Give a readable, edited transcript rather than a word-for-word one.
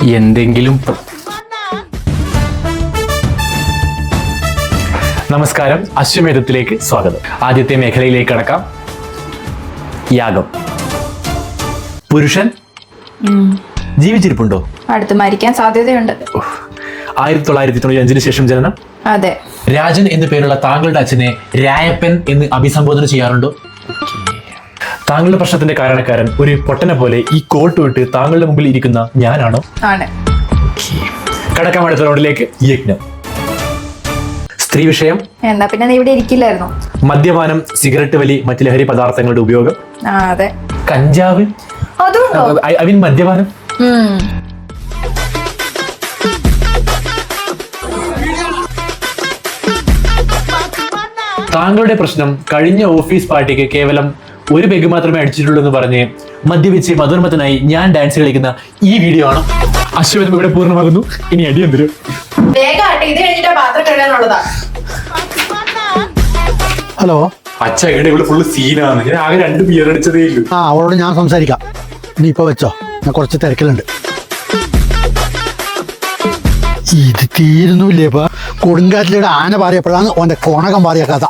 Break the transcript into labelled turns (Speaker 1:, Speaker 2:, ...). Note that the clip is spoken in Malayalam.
Speaker 1: എന്തെങ്കിലും. നമസ്കാരം, അശ്വമേധത്തിലേക്ക് സ്വാഗതം. ആദ്യത്തെ മേഖലയിലേക്ക് കടക്കാം. യാഗം. പുരുഷൻ ജീവിച്ചിരിപ്പുണ്ടോ?
Speaker 2: അടുത്ത് മരിക്കാൻ സാധ്യതയുണ്ട്.
Speaker 1: 1995 ശേഷം ജനനം.
Speaker 2: അതെ.
Speaker 1: രാജൻ എന്നു പേരുള്ള താങ്കളുടെ അച്ഛനെ രായപ്പൻ എന്ന് അഭിസംബോധന ചെയ്യാറുണ്ടോ? താങ്കളുടെ പ്രശ്നത്തിന്റെ കാരണക്കാരൻ ഒരു പൊട്ടനെ പോലെ ഈ കോട്ട് വിട്ട് താങ്കളുടെ മുമ്പിൽ ഇരിക്കുന്ന ഞാനാണോ?
Speaker 2: ആണ്.
Speaker 1: കടക്കാം അടുത്ത റൗണ്ടിലേക്ക്. യജ്ഞം. സ്ത്രീ വിഷയം.
Speaker 2: എന്നാ പിന്നെ നീ ഇവിടെ ഇരിക്കില്ലായിരുന്നു.
Speaker 1: മദ്യപാനം, സിഗരറ്റ് വലി, മറ്റ് ലഹരി പദാർത്ഥങ്ങളുടെ ഉപയോഗം.
Speaker 2: അതെ.
Speaker 1: കഞ്ചാവ്.
Speaker 2: അതുണ്ടോ?
Speaker 1: മദ്യപാനം. താങ്കളുടെ പ്രശ്നം കഴിഞ്ഞ ഓഫീസ് പാർട്ടിക്ക് കേവലം ഒരു പെഗ് മാത്രമേ അടിച്ചിട്ടുള്ളൂ എന്ന് പറഞ്ഞ് മദ്യപിച്ച് മധുർമത്തിനായി ഞാൻ ഡാൻസ് കളിക്കുന്ന ഈ വീഡിയോ ആണ്. അശ്വമേധം ഇവിടെ പൂർണ്ണമാകുന്നു. ഇനി അടിയം തരും.
Speaker 3: ഹലോ
Speaker 1: അച്ഛ ഇവിടെ ഫുള്ള് സീനാണ്. ഞാൻ ആകെ 2 ബിയർ അടിച്ചതേ ഉള്ളൂ.
Speaker 3: അവളോട് ഞാൻ സംസാരിക്കാം. നീ ഇപ്പൊ വെച്ചോ, ഞാൻ കുറച്ച് തിരക്കിലുണ്ട്. ഇത് തീരുന്നില്ലേ? ഇപ്പൊ കൊടുങ്കാറ്റിലൂടെ ആന പാറിയപ്പോഴാണ് ഓന്റെ കോണകം പാറിയ കഥ.